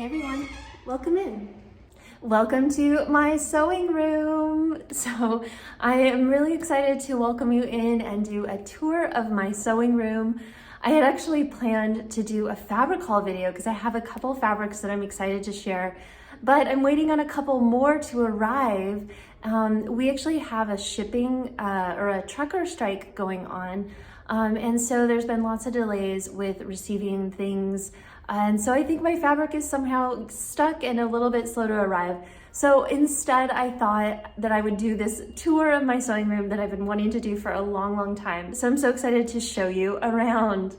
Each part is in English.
Hey everyone, welcome in. Welcome to my sewing room. So I am really excited to welcome you in and do a tour of my sewing room. I had actually planned to do a fabric haul video because I have a couple fabrics that I'm excited to share, but I'm waiting on a couple more to arrive. We actually have a shipping or a trucker strike going on. And so there's been lots of delays with receiving things. And so I think my fabric is somehow stuck and a little bit slow to arrive. So instead I thought that I would do this tour of my sewing room that I've been wanting to do for a long, long time. So I'm so excited to show you around.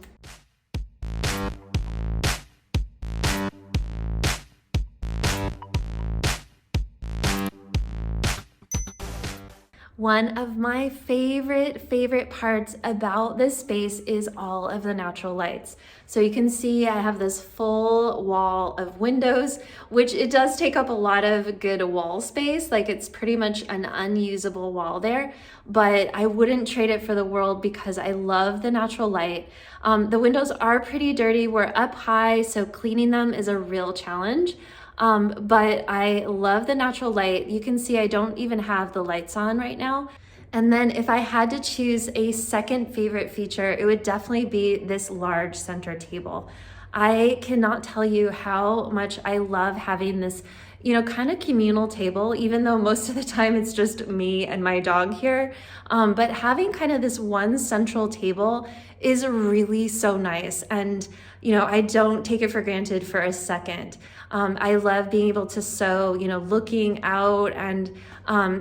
One of my favorite parts about this space is all of the natural lights. So you can see I have this full wall of windows, which it does take up a lot of good wall space. Like it's pretty much an unusable wall there, but I wouldn't trade it for the world because I love the natural light. The windows are pretty dirty. We're up high, so cleaning them is a real challenge. But I love the natural light. You can see I don't even have the lights on right now. And then if I had to choose a second favorite feature, it would definitely be this large center table. I cannot tell you how much I love having this, kind of communal table, even though most of the time it's just me and my dog here. But having kind of this one central table is really so nice. And, I don't take it for granted for a second. I love being able to sew, looking out, and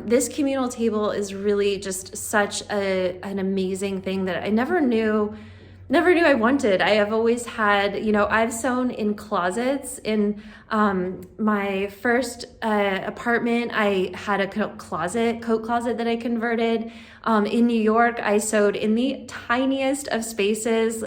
this communal table is really just such an amazing thing that I never knew I wanted. I have always had, I've sewn in closets. In my first apartment, I had a coat closet that I converted. In New York, I sewed in the tiniest of spaces,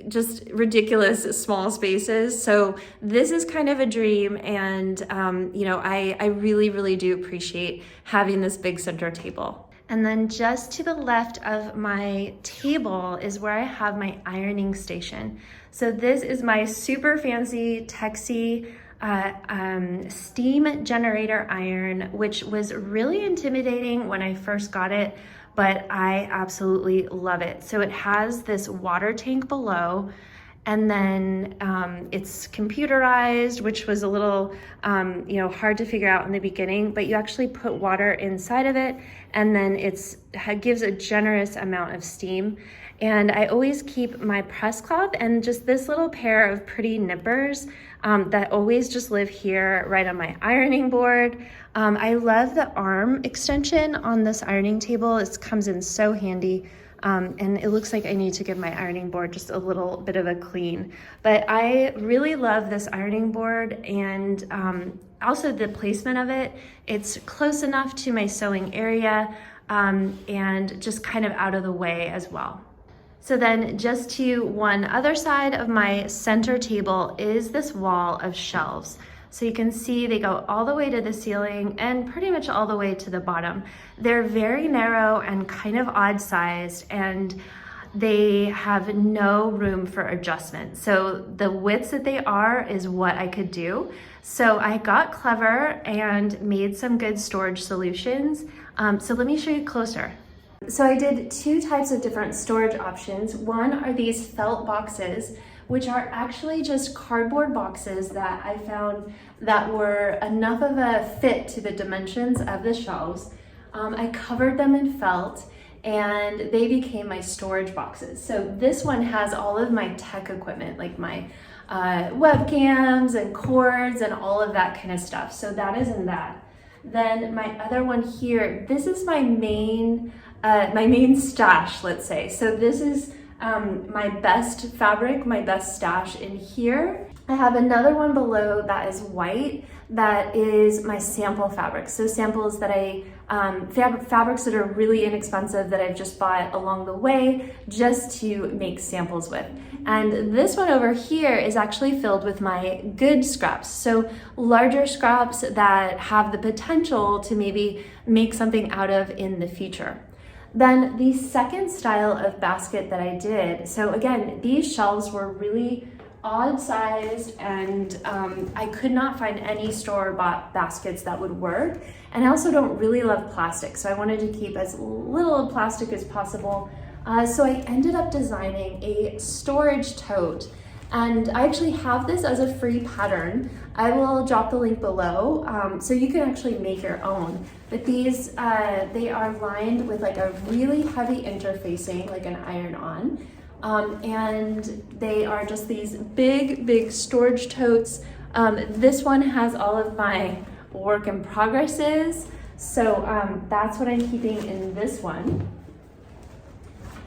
just ridiculous small spaces. So this is kind of a dream. And, I really do appreciate having this big center table. And then just to the left of my table is where I have my ironing station. So this is my super fancy Texie steam generator iron, which was really intimidating when I first got it, but I absolutely love it. So it has this water tank below, and then it's computerized, which was a little, hard to figure out in the beginning, but you actually put water inside of it, and then it gives a generous amount of steam. And I always keep my press cloth and just this little pair of pretty nippers that always just live here right on my ironing board. I love the arm extension on this ironing table. It comes in so handy. And it looks like I need to give my ironing board just a little bit of a clean. But I really love this ironing board, and also the placement of it. It's close enough to my sewing area and just kind of out of the way as well. So then just to one other side of my center table is this wall of shelves. So you can see they go all the way to the ceiling and pretty much all the way to the bottom. They're very narrow and kind of odd sized, and they have no room for adjustment. So the widths that they are is what I could do. So I got clever and made some good storage solutions. So let me show you closer. So I did two types of different storage options. One are these felt boxes, which are actually just cardboard boxes that I found that were enough of a fit to the dimensions of the shelves. I covered them in felt, and they became my storage boxes. So this one has all of my tech equipment, like my webcams and cords and all of that kind of stuff. So that is in that. Then my other one here, this is my main stash, let's say. So this is my best fabric, my best stash in here. I have another one below that is white, that is my sample fabrics. So samples that fabrics that are really inexpensive that I've just bought along the way just to make samples with. And this one over here is actually filled with my good scraps. So larger scraps that have the potential to maybe make something out of in the future. Then the second style of basket that I did, so again, these shelves were really odd sized, and I could not find any store-bought baskets that would work. And I also don't really love plastic, so I wanted to keep as little of plastic as possible. So I ended up designing a storage tote, and I actually have this as a free pattern. I will drop the link below, so you can actually make your own. But these, they are lined with like a really heavy interfacing, like an iron-on. And they are just these big storage totes. This one has all of my work in progresses. So that's what I'm keeping in this one.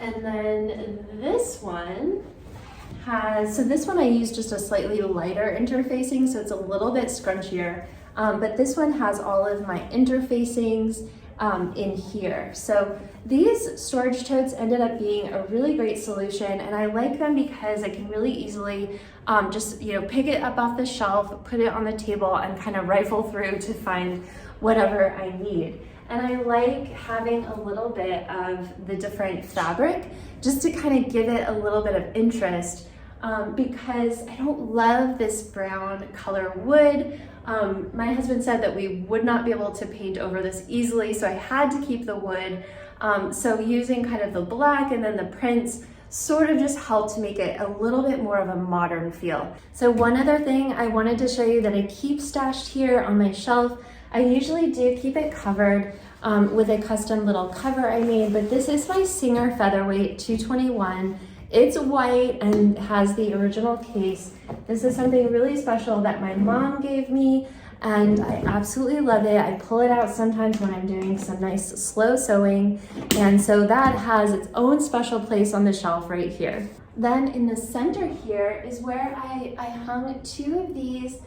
And then this one has, so this one I use just a slightly lighter interfacing, so it's a little bit scrunchier. But this one has all of my interfacings in here. So these storage totes ended up being a really great solution, and I like them because I can really easily just, you know, pick it up off the shelf, put it on the table, and kind of rifle through to find whatever I need. And I like having a little bit of the different fabric just to kind of give it a little bit of interest, because I don't love this brown color wood. My husband said that we would not be able to paint over this easily, so I had to keep the wood. So using kind of the black and then the prints sort of just helped to make it a little bit more of a modern feel. So one other thing I wanted to show you that I keep stashed here on my shelf, I usually do keep it covered with a custom little cover I made, but this is my Singer Featherweight 221. It's white and has the original case. This is something really special that my mom gave me, and I absolutely love it. I pull it out sometimes when I'm doing some nice slow sewing, and so that has its own special place on the shelf right here. Then in the center here is where I hung two of these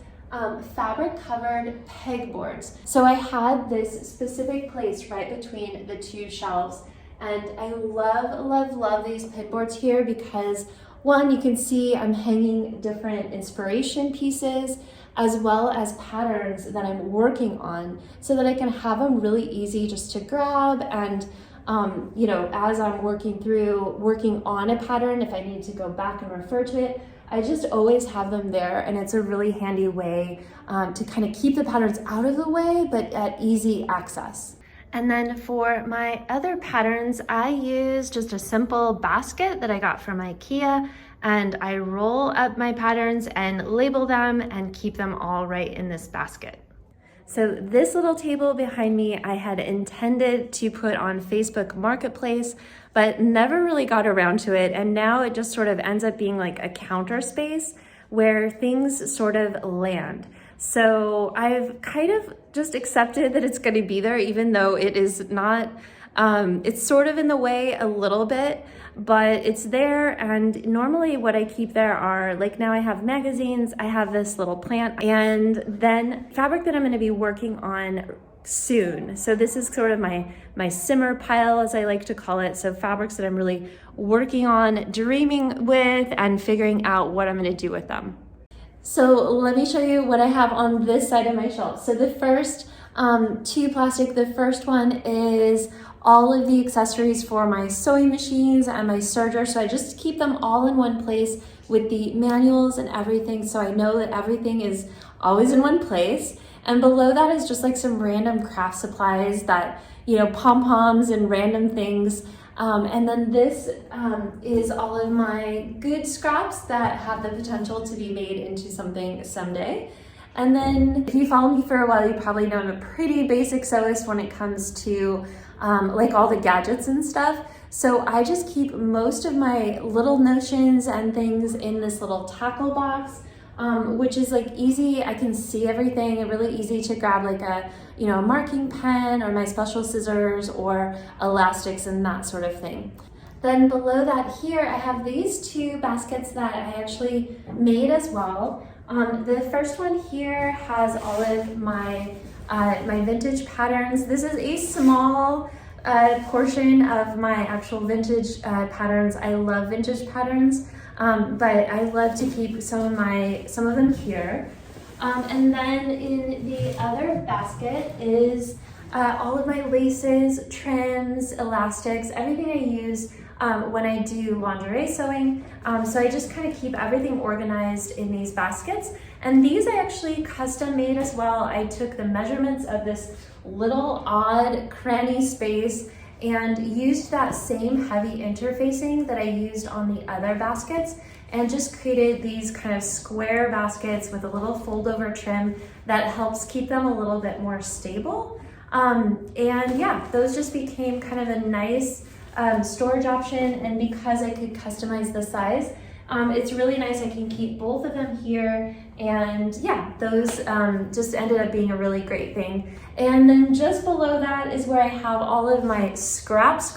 fabric covered pegboards. So I had this specific place right between the two shelves, and I love these pegboards here because one, you can see I'm hanging different inspiration pieces as well as patterns that I'm working on, so that I can have them really easy just to grab, and you know, as I'm working on a pattern, if I need to go back and refer to it, I just always have them there, and it's a really handy way to kind of keep the patterns out of the way, but at easy access. And then for my other patterns, I use just a simple basket that I got from IKEA, and I roll up my patterns and label them and keep them all right in this basket. So this little table behind me, I had intended to put on Facebook Marketplace, but never really got around to it. And now it just sort of ends up being like a counter space where things sort of land. So I've kind of just accepted that it's going to be there, even though it is not, it's sort of in the way a little bit, but it's there. And normally what I keep there are, like, now I have magazines, I have this little plant, and then fabric that I'm going to be working on soon. So this is sort of my simmer pile, as I like to call it. So fabrics that I'm really working on, dreaming with, and figuring out what I'm going to do with them. So let me show you what I have on this side of my shelf. So the first two plastic, the first one is all of the accessories for my sewing machines and my serger. So I just keep them all in one place with the manuals and everything, so I know that everything is always in one place. And below that is just like some random craft supplies that, you know, pom-poms and random things. And then this is all of my good scraps that have the potential to be made into something someday. And then if you follow me for a while, you probably know I'm a pretty basic sewist when it comes to like all the gadgets and stuff. So I just keep most of my little notions and things in this little tackle box, which is like easy. I can see everything, and really easy to grab, like a, you know, a marking pen or my special scissors or elastics and that sort of thing. Then below that here, I have these two baskets that I actually made as well. The first one here has all of my my vintage patterns. This is a small portion of my actual vintage patterns. I love vintage patterns, but I love to keep some of them here. And then in the other basket is all of my laces, trims, elastics, everything I use when I do lingerie sewing. So I just kind of keep everything organized in these baskets. And these I actually custom made as well. I took the measurements of this little odd cranny space and used that same heavy interfacing that I used on the other baskets, and just created these kind of square baskets with a little fold over trim that helps keep them a little bit more stable. And yeah, those just became kind of a nice storage option. And because I could customize the size, it's really nice. I can keep both of them here. And yeah, those just ended up being a really great thing. And then just below that is where I have all of my scraps.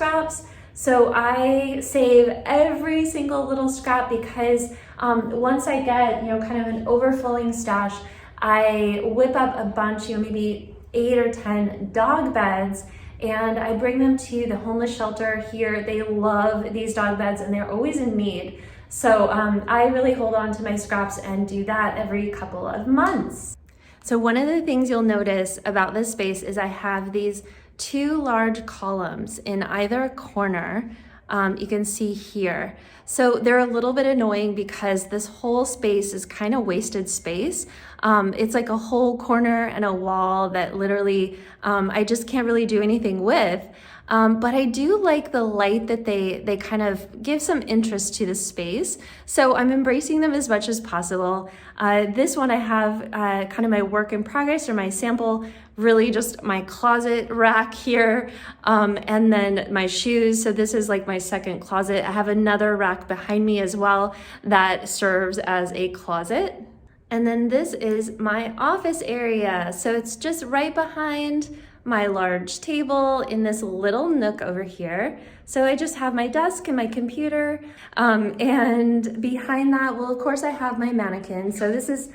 So I save every single little scrap because once I get, kind of an overflowing stash, I whip up a bunch, maybe 8 or 10 dog beds, and I bring them to the homeless shelter here. They love these dog beds and they're always in need. So I really hold on to my scraps and do that every couple of months. So one of the things you'll notice about this space is I have these 2 large columns in either corner. You can see here. So they're a little bit annoying because this whole space is kind of wasted space. It's like a whole corner and a wall that literally I just can't really do anything with. But I do like the light that they kind of give some interest to the space. So I'm embracing them as much as possible. This one I have kind of my work in progress, or my sample, really just my closet rack here, and then my shoes. So this is like my second closet. I have another rack behind me as well that serves as a closet. And then this is my office area. So it's just right behind my large table in this little nook over here. So I just have my desk and my computer, and behind that, well, of course I have my mannequin. So this is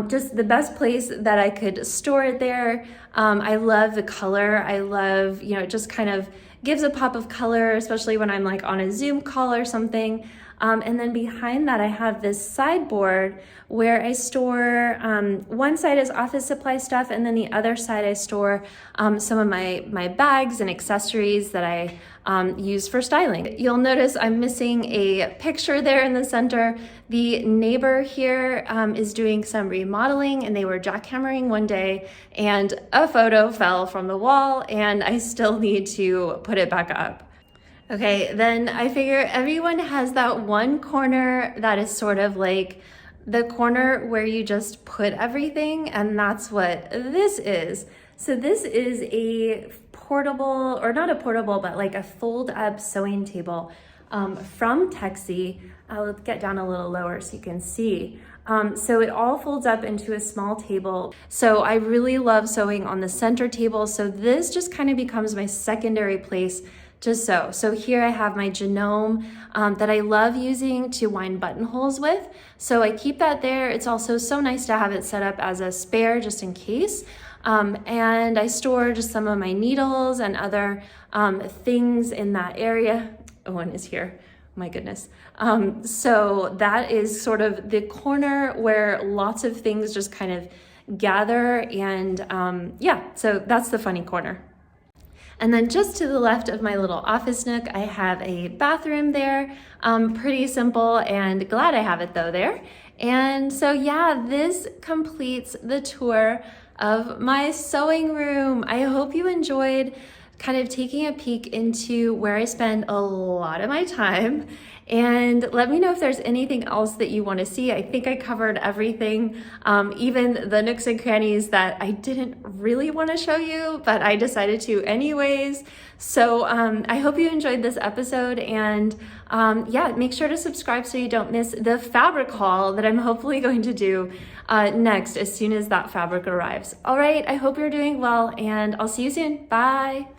just the best place that I could store it there. I love the color. I love, it just kind of gives a pop of color, especially when I'm like on a Zoom call or something. And then behind that, I have this sideboard where I store, one side is office supply stuff, and then the other side I store some of my bags and accessories that I use for styling. You'll notice I'm missing a picture there in the center. The neighbor here is doing some remodeling, and they were jackhammering one day, and a photo fell from the wall, and I still need to put it back up. Okay, then I figure everyone has that one corner that is sort of like the corner where you just put everything, and that's what this is. So this is a portable, or not a portable, but like a fold up sewing table from Texie. I'll get down a little lower so you can see. So it all folds up into a small table. So I really love sewing on the center table. So this just kind of becomes my secondary place to sew. So here I have my genome that I love using to wind buttonholes with. So I keep that there. It's also so nice to have it set up as a spare just in case. And I store just some of my needles and other things in that area. Owen is here. My goodness. So that is sort of the corner where lots of things just kind of gather. And yeah, so that's the funny corner. And then just to the left of my little office nook, I have a bathroom there. Pretty simple, and glad I have it though there. And so yeah, this completes the tour of my sewing room. I hope you enjoyed kind of taking a peek into where I spend a lot of my time. And let me know if there's anything else that you want to see. I think I covered everything, even the nooks and crannies that I didn't really want to show you, but I decided to anyways. So I hope you enjoyed this episode, and yeah, make sure to subscribe so you don't miss the fabric haul that I'm hopefully going to do next as soon as that fabric arrives. All right, I hope you're doing well, and I'll see you soon. Bye.